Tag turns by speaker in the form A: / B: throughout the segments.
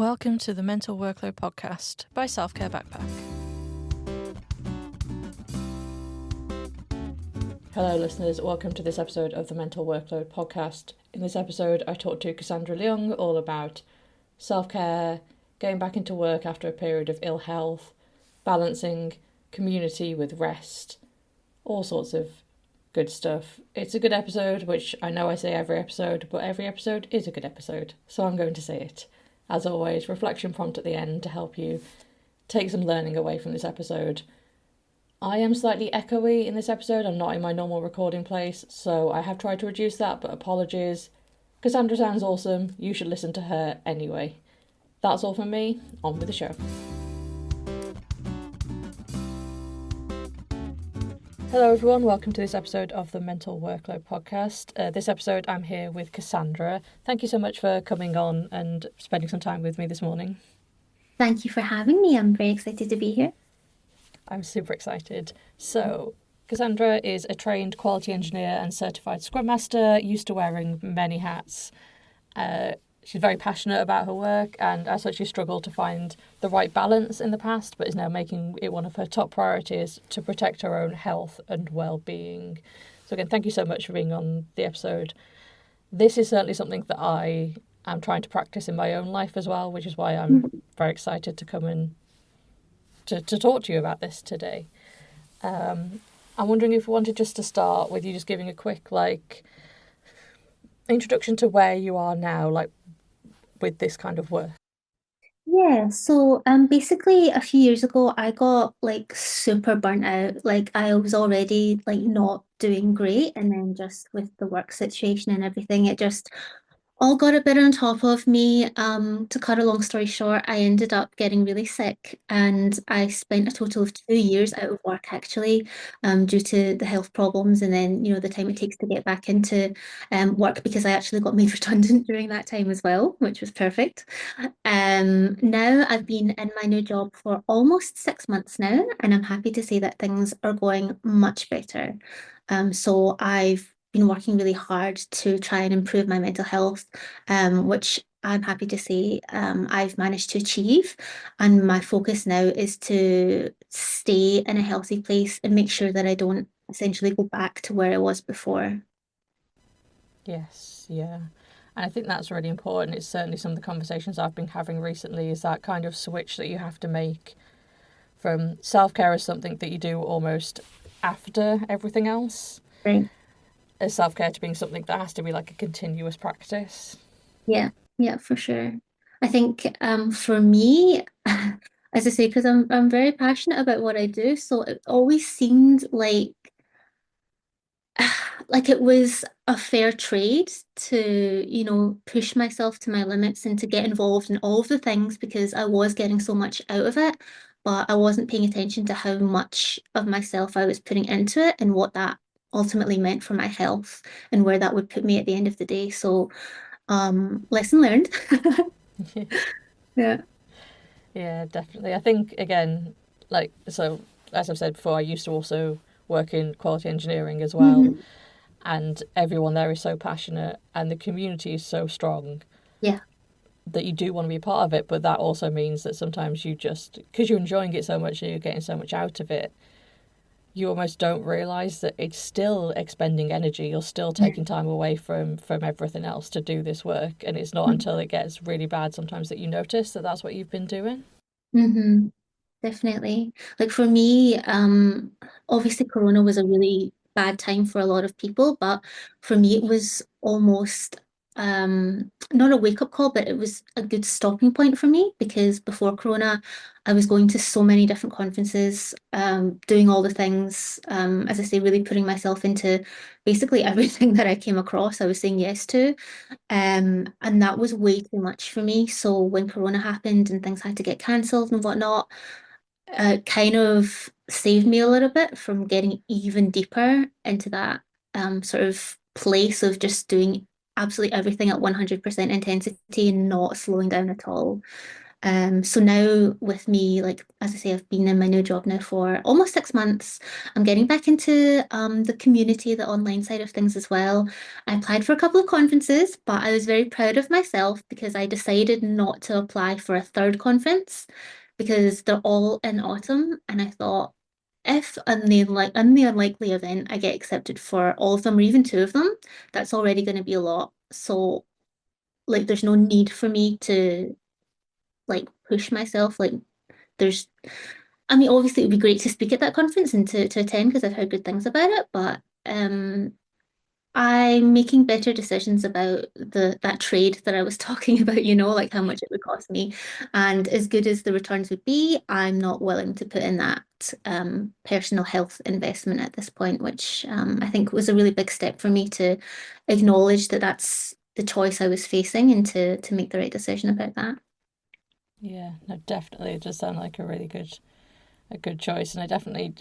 A: Welcome to the Mental Workload Podcast by Self-Care Backpack. Hello listeners, welcome to this episode of the Mental Workload Podcast. In this episode I talked to Cassandra Leung all about self-care, getting back into work after a period of ill health, balancing community with rest, all sorts of good stuff. It's a good episode, which I know I say every episode, but every episode is a good episode, so I'm going to say it. As always, reflection prompt at the end to help you take some learning away from this episode. I am slightly echoey in this episode. I'm not in my normal recording place, so I have tried to reduce that, but apologies. Cassandra sounds awesome. You should listen to her anyway. That's all from me. On with the show. Hello everyone, welcome to this episode of the Mental Workload Podcast. This episode I'm here with Cassandra. Thank you so much for coming on and spending some time with me this morning.
B: Thank you for having me. I'm very excited to be here.
A: I'm super excited. So, Cassandra is a trained quality engineer and certified Scrum Master, used to wearing many hats. She's very passionate about her work and as such she struggled to find the right balance in the past, but is now making it one of her top priorities to protect her own health and well-being. So again, thank you so much for being on the episode. This is certainly something that I am trying to practice in my own life as well, which is why I'm very excited to come in to talk to you about this today. I'm wondering if we wanted just to start with you just giving a quick introduction to where you are now, with this kind of work.
B: Yeah, so basically a few years ago I got super burnt out. I was already not doing great, and then just with the work situation and everything, it just all got a bit on top of me. To cut a long story short, I ended up getting really sick and I spent a total of 2 years out of work actually, due to the health problems and then, the time it takes to get back into work because I actually got made redundant during that time as well, which was perfect. Now I've been in my new job for almost 6 months now, and I'm happy to say that things are going much better. So I've been working really hard to try and improve my mental health, which I'm happy to say I've managed to achieve. And my focus now is to stay in a healthy place and make sure that I don't essentially go back to where I was before.
A: Yes, yeah. And I think that's really important. It's certainly some of the conversations I've been having recently is that kind of switch that you have to make from self-care as something that you do almost after everything else,
B: Right.
A: as self-care to being something that has to be like a continuous practice.
B: Yeah, yeah, for sure. I think for me, as I say, because I'm very passionate about what I do, so it always seemed like it was a fair trade to, push myself to my limits and to get involved in all of the things because I was getting so much out of it, but I wasn't paying attention to how much of myself I was putting into it and what that ultimately meant for my health and where that would put me at the end of the day. So, lesson learned. Yeah.
A: Yeah, definitely. I think, again, so as I've said before, I used to also work in quality engineering as well.
B: Mhm.
A: And everyone there is so passionate and the community is so strong
B: Yeah.
A: that you do want to be a part of it, but that also means that sometimes you just, because you're enjoying it so much and you're getting so much out of it, you almost don't realise that it's still expending energy. You're still
B: Yeah.
A: taking time away from everything else to do this work, and it's not until it gets really bad sometimes that you notice that that's what you've been doing.
B: Mm-hmm. Definitely. Like for me, obviously Corona was a really bad time for a lot of people, but for me it was almost not a wake-up call, but it was a good stopping point for me because before Corona, I was going to so many different conferences, doing all the things, as I say, really putting myself into basically everything that I came across, I was saying yes to. And that was way too much for me. So when Corona happened and things had to get cancelled and whatnot, kind of saved me a little bit from getting even deeper into that sort of place of just doing absolutely everything at 100% intensity and not slowing down at all. So now with me, like as I say, I've been in my new job now for almost 6 months. I'm getting back into the community, the online side of things as well. I applied for a couple of conferences, but I was very proud of myself because I decided not to apply for a third conference because they're all in autumn. And I thought, if in the unlikely event I get accepted for all of them or even two of them, that's already going to be a lot. So like there's no need for me to like push myself. Like there's I mean obviously it would be great to speak at that conference and to attend because I've heard good things about it, but I'm making better decisions about the that trade that I was talking about, like how much it would cost me. And as good as the returns would be, I'm not willing to put in that personal health investment at this point, which I think was a really big step for me to acknowledge that that's the choice I was facing and to make the right decision about that.
A: Yeah, no, definitely. It does sound like a good choice, and I definitely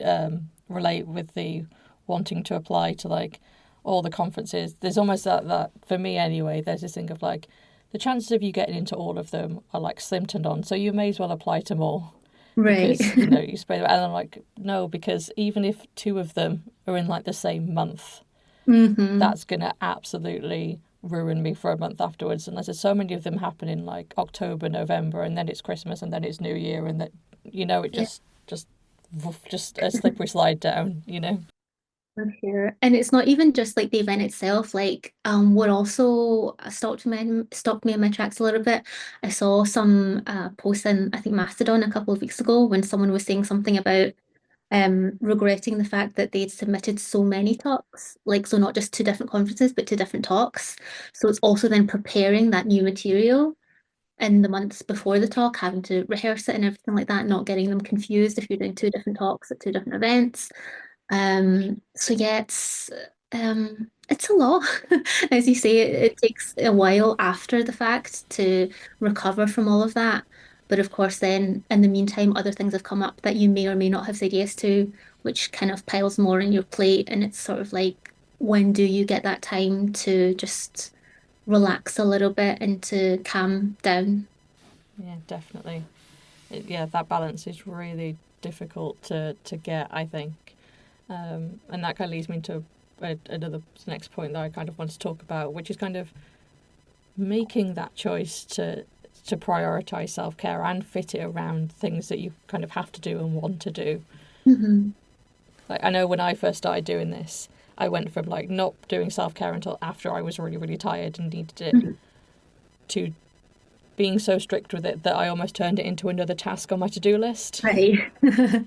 A: relate with the wanting to apply to like all the conferences. There's almost that for me anyway. There's this thing of like the chances of you getting into all of them are like slim to none. So you may as well apply to more
B: Right.
A: because you spread it. And I'm like no, because even if two of them are in like the same month,
B: hmm
A: that's gonna absolutely ruin me for a month afterwards. Unless there's so many of them happen in like October, November, and then it's Christmas, and then it's New Year, and that it
B: Yeah,
A: just a slippery slide down.
B: for sure. And it's not even just like the event itself. Like, what also stopped me in my tracks a little bit. I saw some posts in I think Mastodon a couple of weeks ago when someone was saying something about regretting the fact that they'd submitted so many talks, like so not just to different conferences, but to different talks. So it's also then preparing that new material in the months before the talk, having to rehearse it and everything like that, not getting them confused if you're doing two different talks at two different events. So yeah, it's a lot. As you say, it takes a while after the fact to recover from all of that. But of course, then in the meantime, other things have come up that you may or may not have said yes to, which kind of piles more on your plate. And it's sort of like, when do you get that time to just relax a little bit and to calm down?
A: Yeah, definitely. Yeah, that balance is really difficult to get, I think. And that kind of leads me to another next point that I kind of want to talk about, which is kind of making that choice to prioritize self care and fit it around things that you kind of have to do and want to do.
B: hmm
A: Like I know when I first started doing this, I went from like not doing self care until after I was really really tired and needed it
B: hmm
A: to being so strict with it that I almost turned it into another task on my to do list.
B: Right.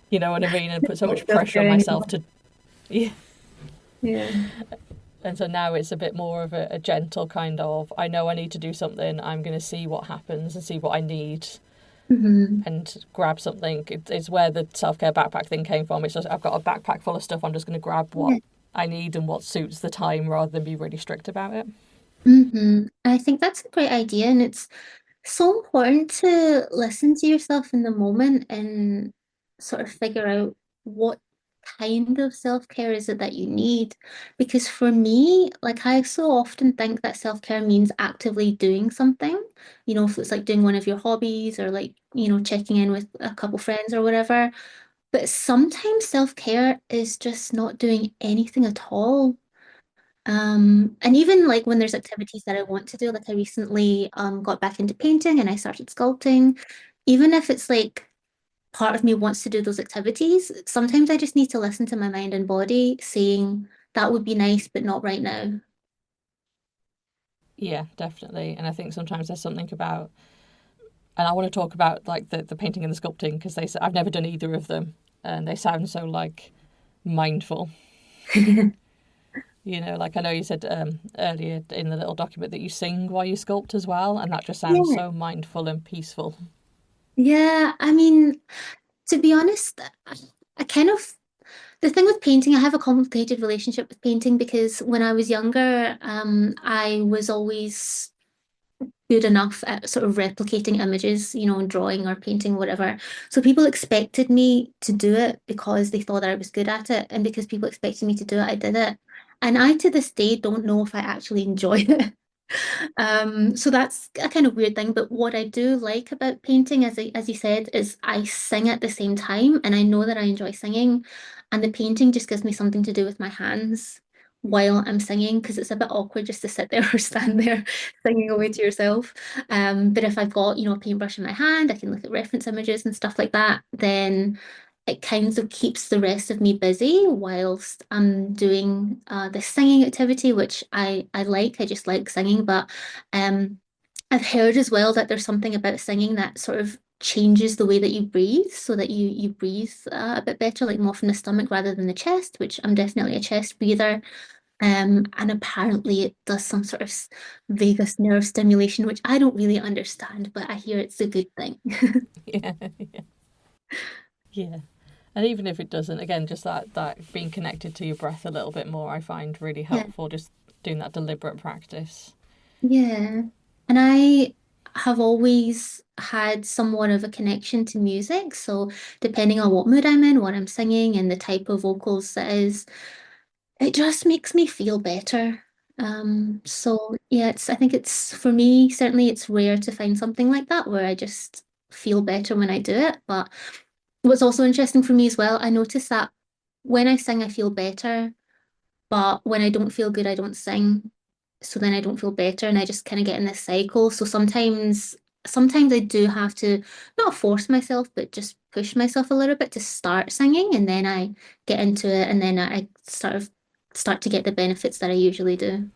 A: You know what I mean? And put so
B: Not
A: much pressure on
B: self-care
A: myself
B: anymore.
A: to yeah.
B: Yeah.
A: And so now it's a bit more of a gentle kind of I know I need to do something. I'm going to see what happens and see what I need
B: hmm
A: and grab something. It's where the self care backpack thing came from. It's just I've got a backpack full of stuff. I'm just going to grab what
B: Yeah.
A: I need and what suits the time rather than be really strict about it.
B: I think that's a great idea, and it's so important to listen to yourself in the moment and sort of figure out what kind of self-care is it that you need. Because for me, like I so often think that self-care means actively doing something, if it's like doing one of your hobbies or like, checking in with a couple friends or whatever. But sometimes self-care is just not doing anything at all. And even like when there's activities that I want to do, like I recently got back into painting and I started sculpting. Even if it's like part of me wants to do those activities, sometimes I just need to listen to my mind and body saying that would be nice, but not right now.
A: Yeah, definitely. And I think sometimes there's something about, and I want to talk about like the painting and the sculpting because I've never done either of them, and they sound so like mindful. Like I know you said earlier in the little document that you sing while you sculpt as well, and that just sounds
B: Yeah.
A: so mindful and peaceful.
B: Yeah, I mean, to be honest, I kind of the thing with painting, I have a complicated relationship with painting because when I was younger, I was always good enough at sort of replicating images, drawing or painting, whatever. So people expected me to do it because they thought I was good at it. And because people expected me to do it, I did it. And I, to this day, don't know if I actually enjoy it. So that's a kind of weird thing. But what I do like about painting, as you said, is I sing at the same time, and I know that I enjoy singing, and the painting just gives me something to do with my hands while I'm singing because it's a bit awkward just to sit there or stand there singing away to yourself. But if I've got, a paintbrush in my hand, I can look at reference images and stuff like that, then it kind of keeps the rest of me busy whilst I'm doing the singing activity, which I like. I just like singing, but um, I've heard as well that there's something about singing that sort of changes the way that you breathe, so that you breathe a bit better, like more from the stomach rather than the chest, which I'm definitely a chest breather. And apparently it does some sort of vagus nerve stimulation, which I don't really understand, but I hear it's a good thing.
A: Yeah, yeah. And even if it doesn't, again, just that being connected to your breath a little bit more, I find really
B: Yeah.
A: helpful. Just doing that deliberate practice.
B: Yeah. And I have always had somewhat of a connection to music. So depending on what mood I'm in, what I'm singing, and the type of vocals it is, it just makes me feel better. So yeah, I think it's for me, certainly it's rare to find something like that where I just feel better when I do it. But what's also interesting for me as well, I notice that when I sing, I feel better. But when I don't feel good, I don't sing. So then I don't feel better and I just kind of get in this cycle. So sometimes I do have to not force myself, but just push myself a little bit to start singing and then I get into it and then I sort of start to get the benefits that I usually do.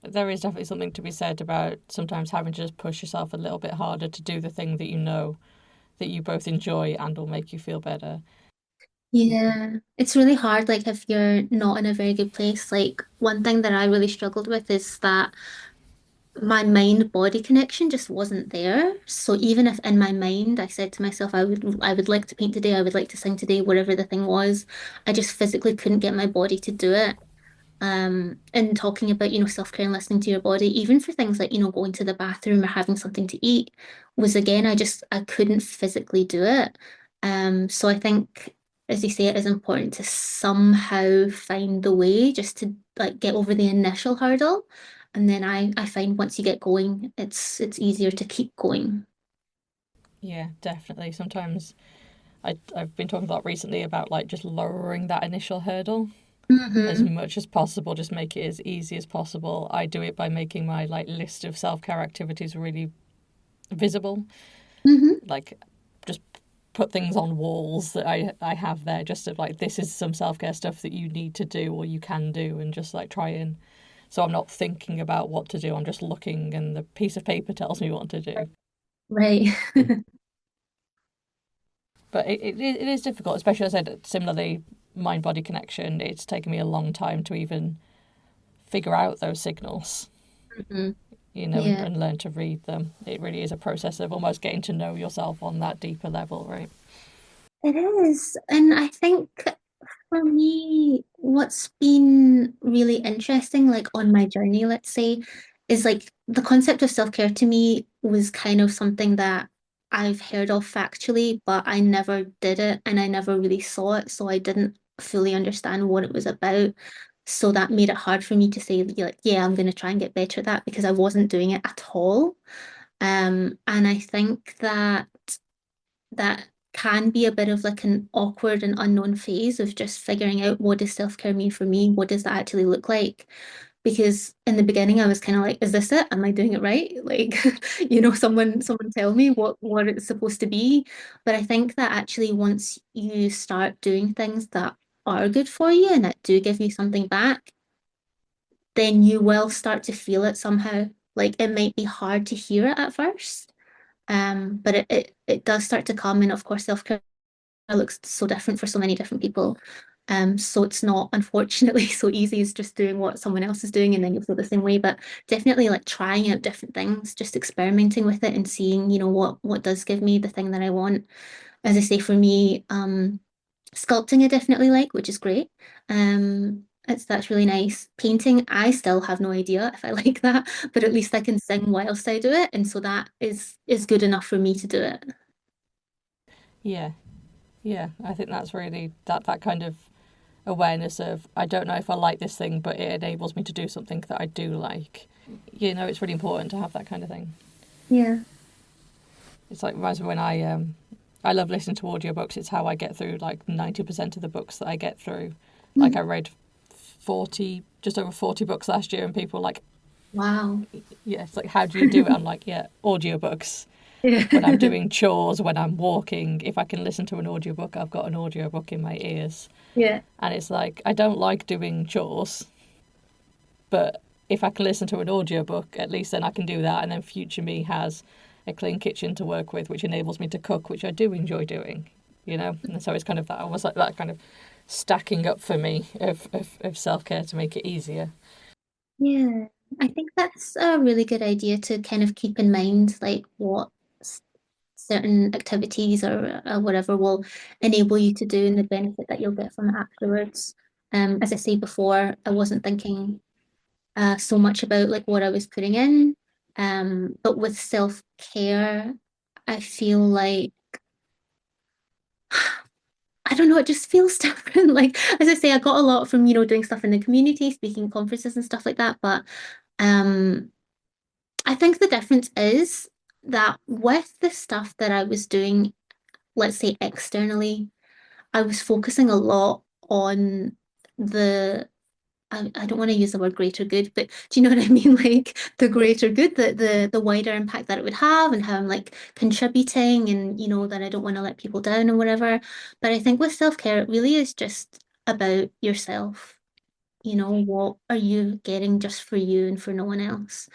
A: There is definitely something to be said about sometimes having to just push yourself a little bit harder to do the thing that you know that you both enjoy and will make you feel better.
B: Yeah, it's really hard, like if you're not in a very good place. Like one thing that I really struggled with is that my mind body connection just wasn't there. So even if in my mind I said to myself I would like to paint today, I would like to sing today, whatever the thing was, I just physically couldn't get my body to do it. And talking about, self-care and listening to your body, even for things like, going to the bathroom or having something to eat, was again, I couldn't physically do it. So I think, as you say, it is important to somehow find the way just to like get over the initial hurdle. And then I find once you get going, it's easier to keep going.
A: Yeah, definitely. Sometimes I've been talking a lot recently about like just lowering that initial hurdle as
B: Hmm.
A: much as possible, just make it as easy as possible. I do it by making my like list of self-care activities really visible,
B: Hmm.
A: like just put things on walls that I have there just of like this is some self-care stuff that you need to do or you can do and just like try and so I'm not thinking about what to do, I'm just looking and the piece of paper tells me what to do.
B: Right.
A: But it is difficult, especially as I said, similarly, mind body connection. It's taken me a long time to even figure out those signals,
B: Hmm.
A: and,
B: Yeah.
A: and learn to read them. It really is a process of almost getting to know yourself on that deeper level, right?
B: It is. And I think for me, what's been really interesting, like on my journey, let's say, is like the concept of self-care to me was kind of something that I've heard of factually, but I never did it and I never really saw it. So I didn't fully understand what it was about. So that made it hard for me to say, like, yeah, I'm going to try and get better at that because I wasn't doing it at all. And I think that can be a bit of like an awkward and unknown phase of just figuring out what does self-care mean for me? What does that actually look like? Because in the beginning I was kind of like, is this it? Am I doing it right? Like, someone tell me what it's supposed to be. But I think that actually once you start doing things that are good for you and that do give you something back, then you will start to feel it somehow. Like it might be hard to hear it at first. But it does start to come, and of course, self-care looks so different for so many different people. So it's not unfortunately so easy as just doing what someone else is doing and then you feel the same way, but definitely like trying out different things, just experimenting with it and seeing, what does give me the thing that I want. As I say, for me, sculpting I definitely like, which is great. That's really nice. Painting, I still have no idea if I like that, but at least I can sing whilst I do it, and so that is good enough for me to do it.
A: Yeah, yeah. I think that's really that kind of awareness of, I don't know if I like this thing, but it enables me to do something that I do like. You know, it's really important to have that kind of thing.
B: Yeah.
A: It's like reminds me when I love listening to audiobooks. It's how I get through like 90% of the books that I get through. Like I
B: Mm.
A: read 40, just over 40 books last year, and people are like,
B: Wow.
A: yeah, it's like, how do you do it? I'm like, yeah, audiobooks.
B: Yeah.
A: When I'm doing chores, when I'm walking, if I can listen to an audiobook, I've got an audiobook in my ears.
B: Yeah.
A: And it's like, I don't like doing chores, but if I can listen to an audiobook, at least then I can do that. And then future me has a clean kitchen to work with, which enables me to cook, which I do enjoy doing, you know? And so it's kind of that, almost like that kind of stacking up for me of self care to make it easier.
B: Yeah. I think that's a really good idea to kind of keep in mind, like what certain activities or whatever will enable you to do and the benefit that you'll get from it afterwards. As I say before, I wasn't thinking so much about like what I was putting in. But with self-care, I feel like I don't know, it just feels different. Like as I say, I got a lot from, doing stuff in the community, speaking at conferences and stuff like that. But um I think the difference is that with the stuff that I was doing, let's say externally, I was focusing a lot on the I don't want to use the word greater good, but do you know what I mean? Like the greater good, the wider impact that it would have and how I'm like contributing and that I don't want to let people down and whatever. But I think with self-care, it really is just about yourself. What are you getting just for you and for no one else?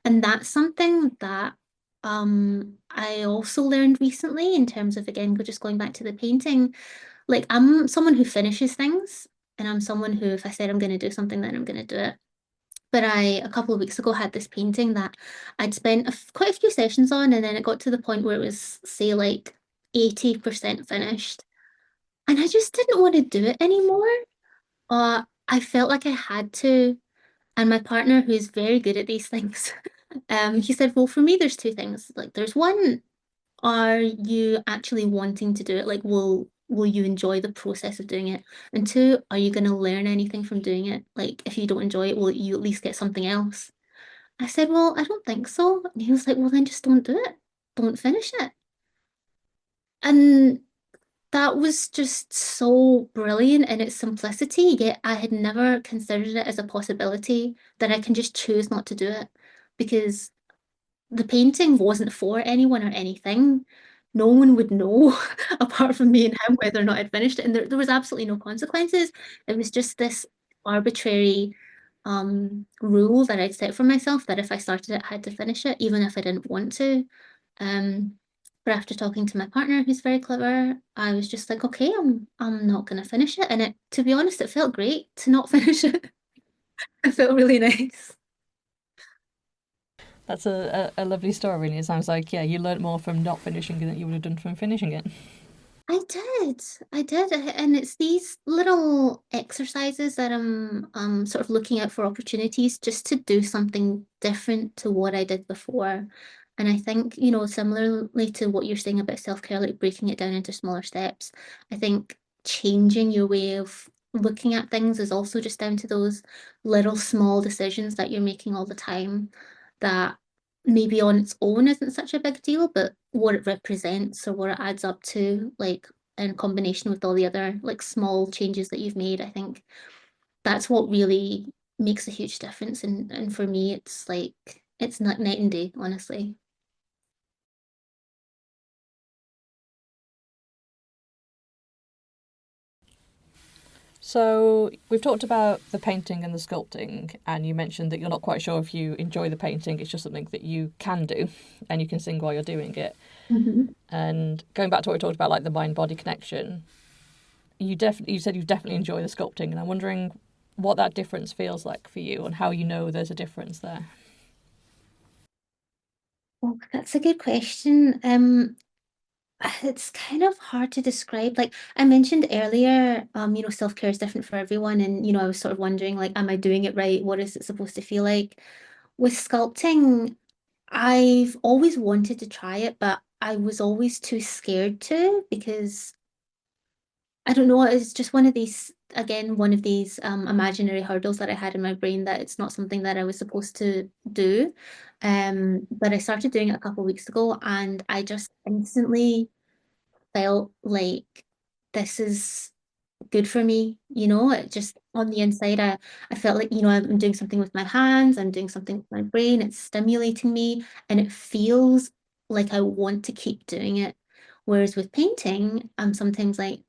B: And that's something that I also learned recently in terms of again just going back to the painting. Like I'm someone who finishes things and I'm someone who if I said I'm going to do something then I'm going to do it. But I a couple of weeks ago had this painting that I'd spent quite a few sessions on and then it got to the point where it was say like 80% finished and I just didn't want to do it anymore. I felt like I had to. And my partner, who is very good at these things, he said, well, for me, there's two things. Like, there's one, are you actually wanting to do it? Like, will you enjoy the process of doing it? And two, are you going to learn anything from doing it? Like, if you don't enjoy it, will you at least get something else? I said, well, I don't think so. And he was like, well, then just don't do it. Don't finish it. And that was just so brilliant in its simplicity, yet I had never considered it as a possibility that I can just choose not to do it because the painting wasn't for anyone or anything. No one would know apart from me and him whether or not I'd finished it. And there was absolutely no consequences. It was just this arbitrary rule that I'd set for myself that if I started it, I had to finish it, even if I didn't want to. Um, but after talking to my partner, who's very clever, I was just like, okay, I'm not gonna finish it. And to be honest, it felt great to not finish it. It felt really nice.
A: That's a lovely story, and it sounds like, yeah, you learnt more from not finishing it than you would have done from finishing it.
B: I did. I did. And it's these little exercises that I'm sort of looking out for opportunities just to do something different to what I did before. And I think, similarly to what you're saying about self-care, like breaking it down into smaller steps, I think changing your way of looking at things is also just down to those little small decisions that you're making all the time that maybe on its own isn't such a big deal, but what it represents or what it adds up to, like in combination with all the other like small changes that you've made, I think that's what really makes a huge difference. And for me, it's like it's not night and day, honestly.
A: So we've talked about the painting and the sculpting, and you mentioned that you're not quite sure if you enjoy the painting. It's just something that you can do, and you can sing while you're doing it.
B: Mhm.
A: And going back to what we talked about, like the mind-body connection, you said you definitely enjoy the sculpting, and I'm wondering what that difference feels like for you, and how you know there's a difference there.
B: Well, that's a good question. It's kind of hard to describe. Like I mentioned earlier, self-care is different for everyone. And, I was sort of wondering, like, am I doing it right? What is it supposed to feel like? With sculpting, I've always wanted to try it, but I was always too scared to because I don't know, it's just one of these, again, one of these imaginary hurdles that I had in my brain that it's not something that I was supposed to do. But I started doing it a couple of weeks ago and I just instantly felt like this is good for me, it just on the inside, I felt like, I'm doing something with my hands, I'm doing something with my brain, it's stimulating me, and it feels like I want to keep doing it. Whereas with painting, I'm sometimes like,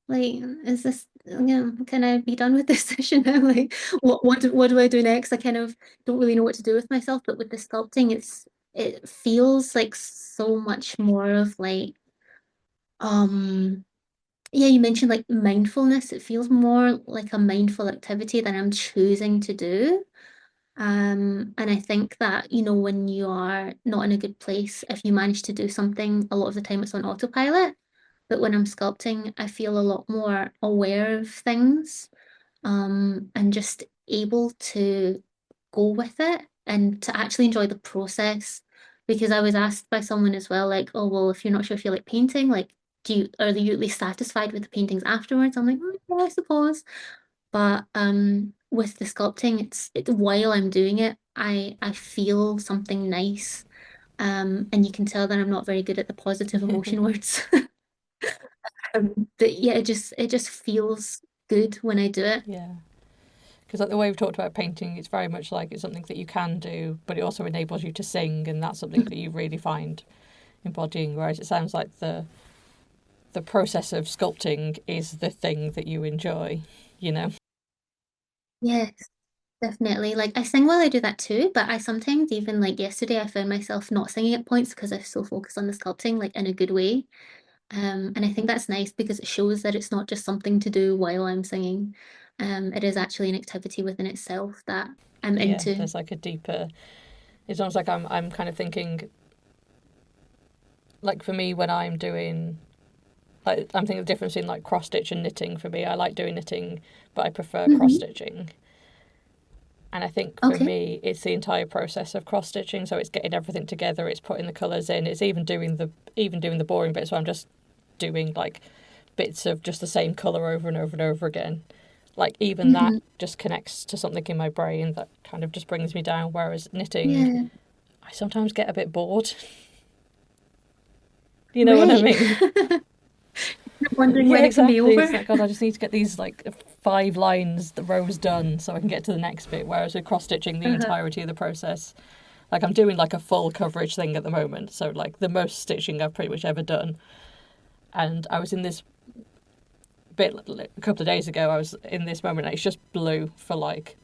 B: like, is this, can I be done with this session now? Like, what do I do next? I kind of don't really know what to do with myself, but with the sculpting, it feels like so much more of like, um, yeah, you mentioned like mindfulness. It feels more like a mindful activity that I'm choosing to do. And I think that, when you are not in a good place, if you manage to do something, a lot of the time it's on autopilot. But when I'm sculpting, I feel a lot more aware of things, and just able to go with it and to actually enjoy the process. Because I was asked by someone as well, like, oh, well, if you're not sure if you like painting, like, are you at least satisfied with the paintings afterwards? I'm like, yeah, I suppose. But with the sculpting, it's while I'm doing it, I feel something nice. And you can tell that I'm not very good at the positive emotion words. But yeah, it just feels good when I do it.
A: Yeah. Because like the way we've talked about painting, it's very much like it's something that you can do, but it also enables you to sing, and that's something that you really find embodying. Whereas it sounds like the process of sculpting is the thing that you enjoy, you know?
B: Yes, definitely. Like I sing while I do that too, but I sometimes even like yesterday I found myself not singing at points because I was so focused on the sculpting, like in a good way. And I think that's nice because it shows that it's not just something to do while I'm singing. It is actually an activity within itself that I'm
A: Yeah,
B: into.
A: there's like a deeper. It's almost like I'm kind of thinking, like for me when I'm doing, like I'm thinking the difference in like cross stitch and knitting. For me, I like doing knitting, but I prefer cross
B: Hmm.
A: stitching. And I think for
B: Okay.
A: me, it's the entire process of cross stitching. So it's getting everything together. It's putting the colours in. It's even doing the boring bits. So I'm just doing like bits of just the same colour over and over and over again. Like even that
B: Hmm.
A: just connects to something in my brain that kind of just brings me down. Whereas knitting,
B: Yeah.
A: I sometimes get a bit bored. You know what I
B: Right.
A: mean?
B: Wondering
A: Yeah,
B: when it can be
A: exactly.
B: over.
A: It's like, God, I just need to get these like 5 lines, the rows done so I can get to the next bit. Whereas with cross stitching, the
B: Uh-huh.
A: entirety of the process, like I'm doing like a full coverage thing at the moment. So like the most stitching I've pretty much ever done. And I was in this bit a couple of days ago, I was in this moment and it's just blue for like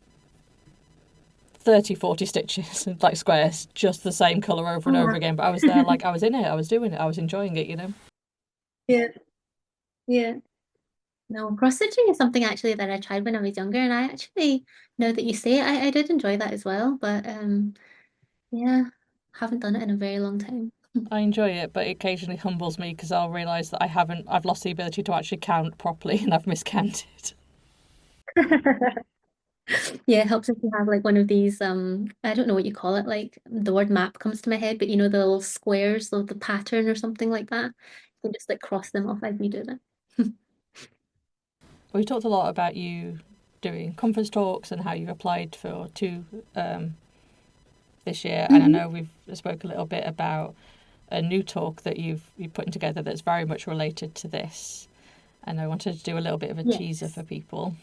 A: 30, 40 stitches, like squares, just the same colour over and over
B: Oh.
A: again. But I was there, like I was in it, I was doing it, I was enjoying it, you know?
B: Yeah. Yeah. No, cross stitching is something actually that I tried when I was younger, and I actually, now that you say it, I did enjoy that as well. But yeah, haven't done it in a very long time.
A: I enjoy it, but it occasionally humbles me because I'll realise that I've lost the ability to actually count properly and I've miscounted.
B: Yeah, it helps if you have like one of these, I don't know what you call it, like the word map comes to my head, but the little squares of the pattern or something like that. You can just like cross them off as you do that.
A: We've talked a lot about you doing conference talks and how you've applied for two this year, and I
B: Hmm.
A: know we've spoke a little bit about a new talk that you've putting together that's very much related to this. And I wanted to do a little bit of a teaser
B: Yes.
A: for people.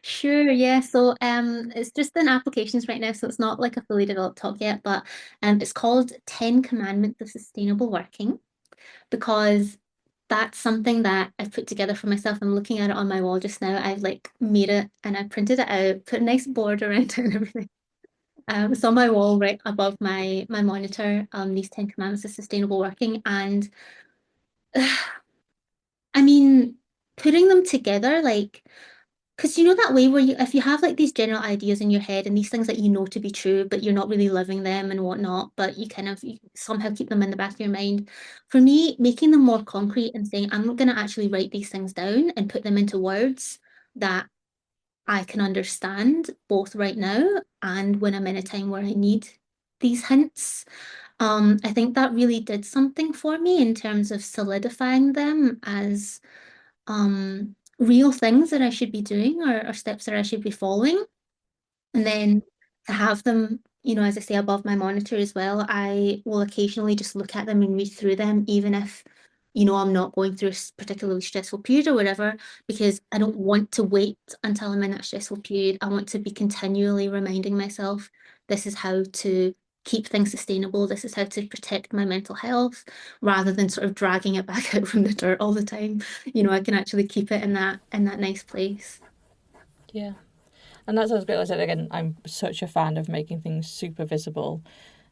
B: Sure, yeah. So it's just in applications right now, so it's not like a fully developed talk yet, but it's called 10 Commandments of Sustainable Working because that's something that I've put together for myself. I'm looking at it on my wall just now. I've like made it and I printed it out, put a nice border around it and everything. It's on my wall right above my monitor, these 10 Commandments of Sustainable Working. And I mean, putting them together, like, because that way where if you have like these general ideas in your head and these things that you know to be true, but you're not really living them and whatnot, but you somehow keep them in the back of your mind. For me, making them more concrete and saying, I'm not going to actually write these things down and put them into words that I can understand both right now and when I'm in a time where I need these hints. I think that really did something for me in terms of solidifying them as real things that I should be doing or steps that I should be following. And then to have them, as I say, above my monitor as well, I will occasionally just look at them and read through them, even if, I'm not going through a particularly stressful period or whatever, because I don't want to wait until I'm in that stressful period. I want to be continually reminding myself this is how to keep things sustainable. This is how to protect my mental health rather than sort of dragging it back out from the dirt all the time. I can actually keep it in that nice place.
A: Yeah. And that sounds great. Like I said, again, I'm such a fan of making things super visible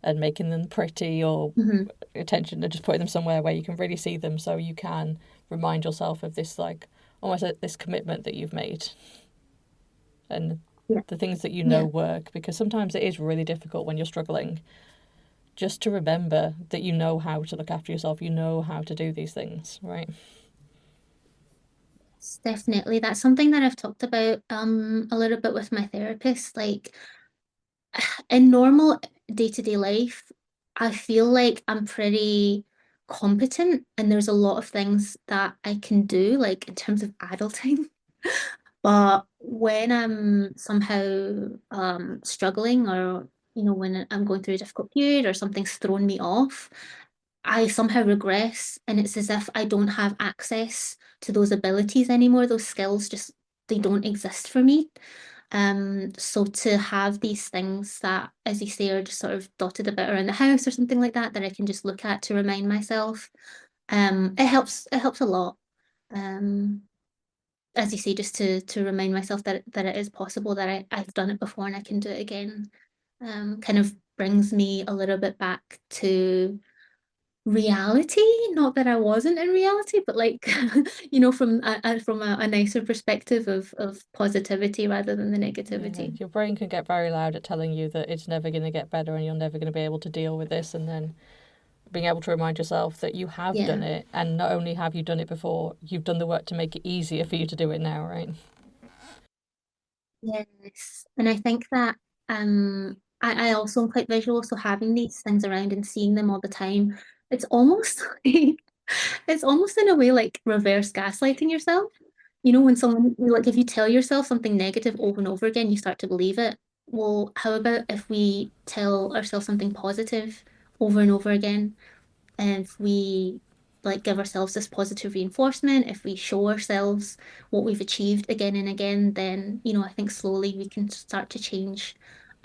A: and making them pretty or
B: Hmm.
A: attention and just putting them somewhere where you can really see them so you can remind yourself of this, like, almost like this commitment that you've made and
B: Yeah.
A: the things that you know
B: Yeah.
A: work, because sometimes it is really difficult when you're struggling just to remember that you know how to look after yourself, you know how to do these things, right?
B: Definitely. That's something that I've talked about a little bit with my therapist. Like in normal day-to-day life, I feel like I'm pretty competent and there's a lot of things that I can do, like in terms of adulting. But when I'm somehow struggling or when I'm going through a difficult period or something's thrown me off, I somehow regress and it's as if I don't have access to those abilities anymore. Those skills just they don't exist for me. So to have these things that, as you say, are just sort of dotted about around the house or something like that, that I can just look at to remind myself, it helps a lot. Um, as you say, just to remind myself that it is possible, that I've done it before and I can do it again. Kind of brings me a little bit back to reality. Not that I wasn't in reality, but like from a nicer perspective of positivity rather than the
A: Yeah,
B: negativity.
A: your brain can get very loud at telling you that it's never going to get better and you're never going to be able to deal with this, and then being able to remind yourself that you have done
B: Yeah.
A: it, and not only have you done it before, you've done the work to make it easier for you to do it now, right?
B: Yes. And I think that I also am quite visual, so having these things around and seeing them all the time, it's almost like it's almost in a way like reverse gaslighting yourself. When someone like if you tell yourself something negative over and over again, you start to believe it. Well, how about if we tell ourselves something positive over and over again? And if we like give ourselves this positive reinforcement, if we show ourselves what we've achieved again and again, then I think slowly we can start to change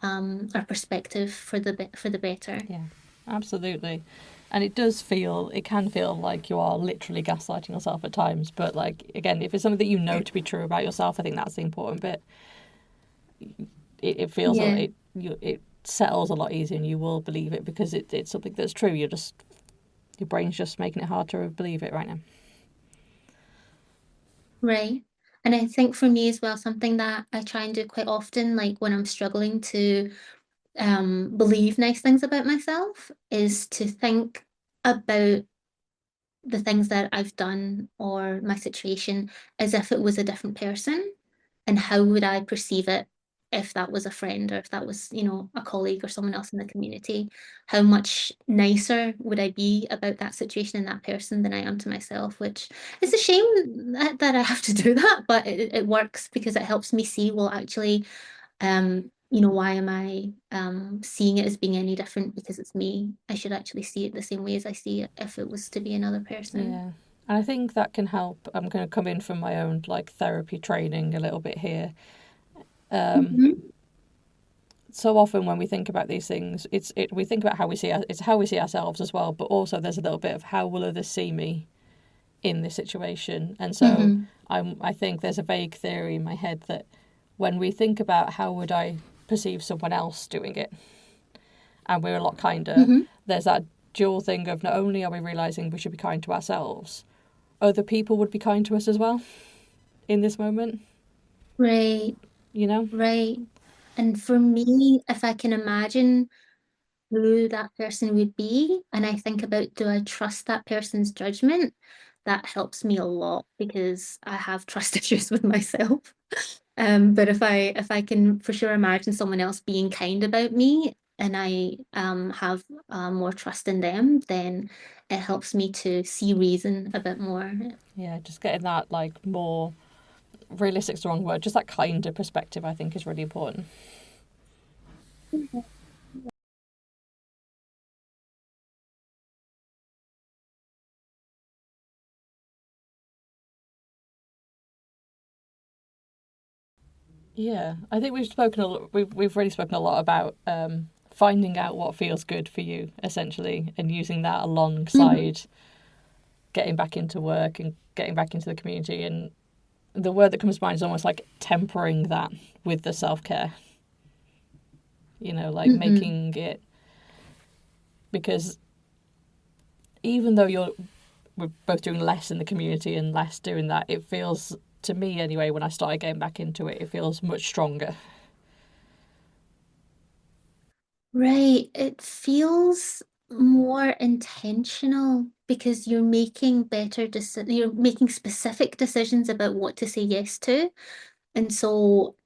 B: our perspective for the better.
A: Yeah, absolutely. And it can feel like you are literally gaslighting yourself at times. But like again, if it's something that you know to be true about yourself, I think that's the important bit. It feels
B: Yeah,
A: it settles a lot easier, and you will believe it because it's something that's true. Your brain's just making it hard to believe it right now.
B: right. And I think for me as well, something that I try and do quite often, like when I'm struggling to believe nice things about myself, is to think about the things that I've done or my situation as if it was a different person, and how would I perceive it if that was a friend or if that was, a colleague or someone else in the community? How much nicer would I be about that situation and that person than I am to myself? Which is a shame that I have to do that, but it works because it helps me see, well, actually, why am I seeing it as being any different because it's me? I should actually see it the same way as I see it if it was to be another person.
A: Yeah. And I think that can help. I'm going to come in from my own like therapy training a little bit here.
B: Mhm.
A: So often when we think about these things, we think about how it's how we see ourselves as well, but also there's a little bit of how will others see me in this situation. And so
B: Mhm.
A: I think there's a vague theory in my head that when we think about how would I perceive someone else doing it, and we're a lot kinder,
B: Mhm.
A: there's that dual thing of not only are we realizing we should be kind to ourselves, other people would be kind to us as well in this moment,
B: Right.
A: you know?
B: Right. And for me, if I can imagine who that person would be, and I think about, do I trust that person's judgment? That helps me a lot because I have trust issues with myself. But if I can for sure imagine someone else being kind about me, and I have more trust in them, then it helps me to see reason a bit more.
A: Yeah, just getting that like more realistic's the wrong word, just that kinder perspective I think is really important. Yeah, I think we've really spoken a lot about finding out what feels good for you essentially, and using that
B: Mhm.
A: alongside getting back into work and getting back into the community. And the word that comes to mind is almost like tempering that with the self care. You know, like
B: Mhm.
A: making it, because even though we're both doing less in the community and less doing that, it feels, to me anyway, when I started getting back into it, it feels much stronger.
B: Right. It feels more intentional because you're making specific decisions about what to say yes to. And so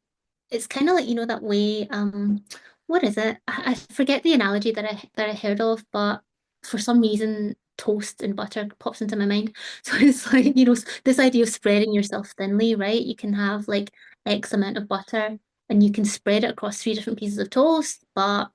B: it's kind of like, that way, what is it? I forget the analogy that I heard of, but for some reason toast and butter pops into my mind. So it's like, this idea of spreading yourself thinly, right? You can have like X amount of butter and you can spread it across three different pieces of toast, but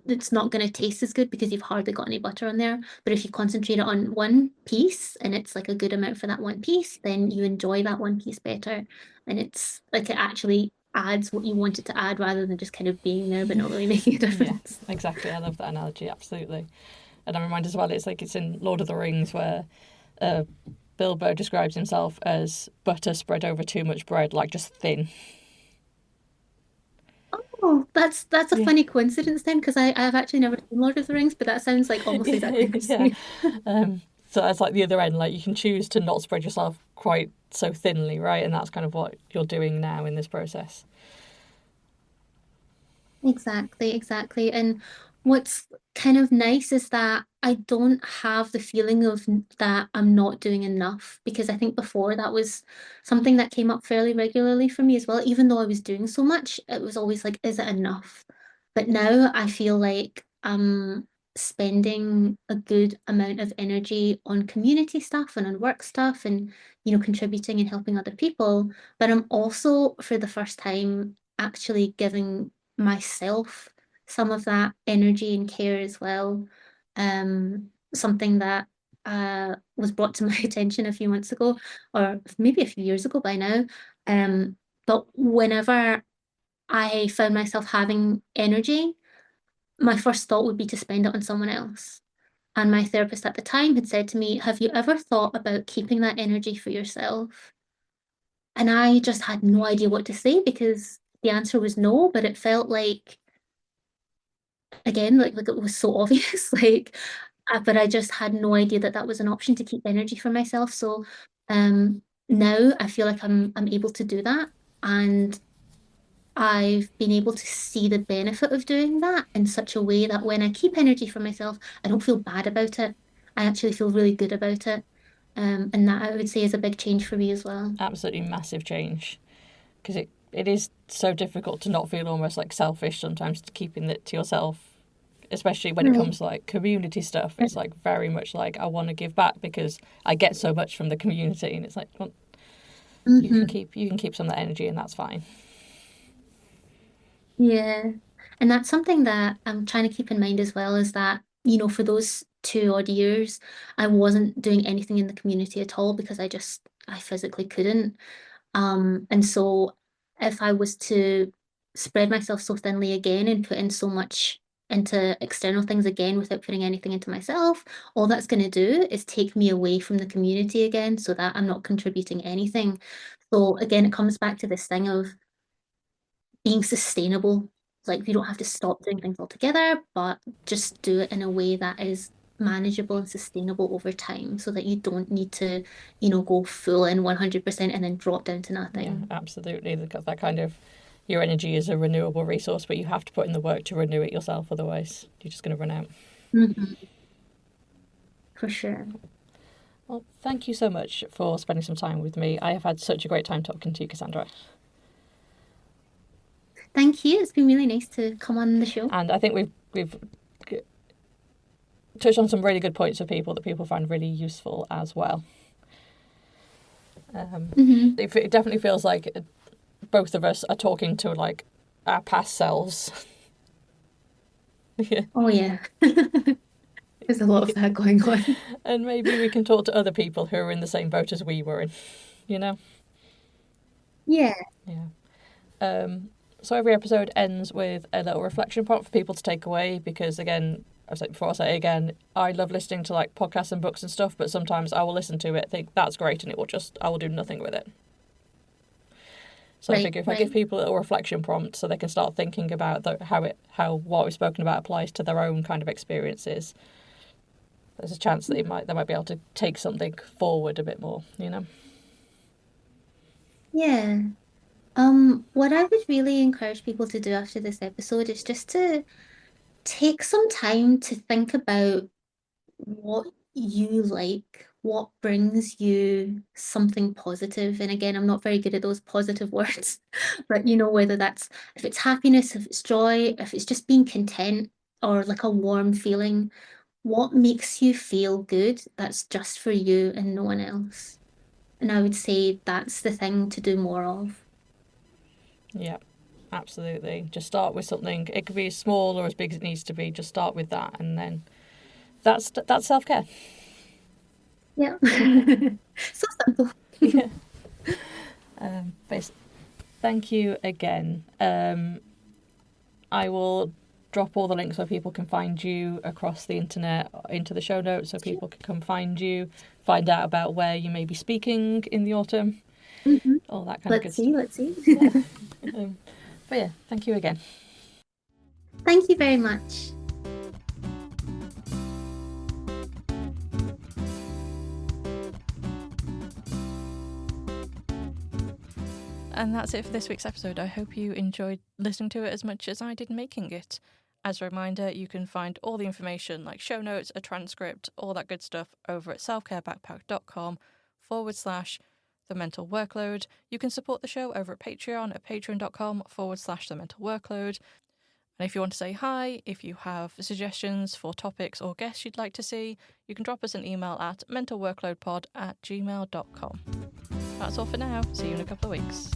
B: it's not going to taste as good because you've hardly got any butter on there. But if you concentrate it on one piece and it's like a good amount for that one piece, then you enjoy that one piece better. And it's like it actually adds what you want it to add rather than just kind of being there but not really making a
A: Yeah,
B: difference.
A: exactly. I love that analogy, absolutely. And I'm reminded as well, it's like it's in Lord of the Rings where uh, Bilbo describes himself as butter spread over too much bread, like just thin.
B: Oh, that's a
A: Yeah.
B: funny coincidence then, because I've actually never seen Lord of the Rings, but that sounds like almost exactly the
A: Yeah.
B: same.
A: So that's like the other end. Like you can choose to not spread yourself quite so thinly, right? And that's kind of what you're doing now in this process.
B: Exactly, exactly. And what's kind of nice is that I don't have the feeling of that I'm not doing enough because I think before that was something that came up fairly regularly for me as well. Even though I was doing so much, it was always like, is it enough? But now I feel like I'm spending a good amount of energy on community stuff and on work stuff and, contributing and helping other people. But I'm also, for the first time, actually giving myself some of that energy and care as well. Something that was brought to my attention a few months ago, or maybe a few years ago by now. But whenever I found myself having energy, my first thought would be to spend it on someone else. And my therapist at the time had said to me, have you ever thought about keeping that energy for yourself? And I just had no idea what to say because the answer was no, but it felt like again, like it was so obvious, like, but I just had no idea that that was an option to keep energy for myself. So, now I feel like I'm able to do that, and I've been able to see the benefit of doing that in such a way that when I keep energy for myself, I don't feel bad about it. I actually feel really good about it. And that I would say is a big change for me as well.
A: Absolutely massive change, because it is so difficult to not feel almost like selfish sometimes, to keeping it to yourself, especially when it
B: Right.
A: comes to like community stuff. It's like very much like I want to give back because I get so much from the community, and it's like, well,
B: Mm-hmm.
A: you can keep some of that energy, and that's fine.
B: Yeah. And that's something that I'm trying to keep in mind as well is that, for those 2 odd years, I wasn't doing anything in the community at all because I physically couldn't. And so if I was to spread myself so thinly again and put in so much into external things again without putting anything into myself, all that's going to do is take me away from the community again so that I'm not contributing anything. So again, it comes back to this thing of being sustainable. Like you don't have to stop doing things altogether, but just do it in a way that is manageable and sustainable over time so that you don't need to, go full in 100% and then drop down to
A: Yeah,
B: nothing.
A: absolutely. Because that kind of, your energy is a renewable resource, but you have to put in the work to renew it yourself. Otherwise, you're just going to run out.
B: Mhm, for sure.
A: Well, thank you so much for spending some time with me. I have had such a great time talking to you, Cassandra.
B: Thank you. It's been really nice to come on the show.
A: And I think we've we've touched on some really good points for people that people find really useful as well. It definitely feels like both of us are talking to like our past selves.
B: Yeah. Oh yeah. There's a lot of that going on.
A: And maybe we can talk to other people who are in the same boat as we were in, you know?
B: Yeah.
A: Yeah. So every episode ends with a little reflection prompt for people to take away, because again, I've said before, I'll say it again, I love listening to like podcasts and books and stuff, but sometimes I will listen to it, think that's great, and I will do nothing with it. So I figure if I give people a little reflection prompt so they can start thinking about how what we've spoken about applies to their own kind of experiences, there's a chance that they might be able to take something forward a bit more, you know?
B: Yeah. What I would really encourage people to do after this episode is just to take some time to think about what you like, what brings you something positive. And again, I'm not very good at those positive words, but whether that's if it's happiness, if it's joy, if it's just being content or like a warm feeling, what makes you feel good, that's just for you and no one else. And I would say that's the thing to do more of.
A: Yeah, absolutely. Just start with something. It could be as small or as big as it needs to be. Just start with that, and then that's self-care.
B: Yeah. So simple.
A: Yeah. Thank you again. I will drop all the links where people can find you across the internet into the show notes, so people can come find you, find out about where you may be speaking in the autumn, all that kind of good stuff.
B: Let's see.
A: Yeah. But yeah, thank you again.
B: Thank you very much.
A: And that's it for this week's episode. I hope you enjoyed listening to it as much as I did making it. As a reminder, you can find all the information like show notes, a transcript, all that good stuff over at selfcarebackpack.com/the mental workload. You can support the show over at Patreon at patreon.com/the mental workload. And if you want to say hi, if you have suggestions for topics or guests you'd like to see, you can drop us an email at mentalworkloadpod@gmail.com. That's all for now. See you in a couple of weeks.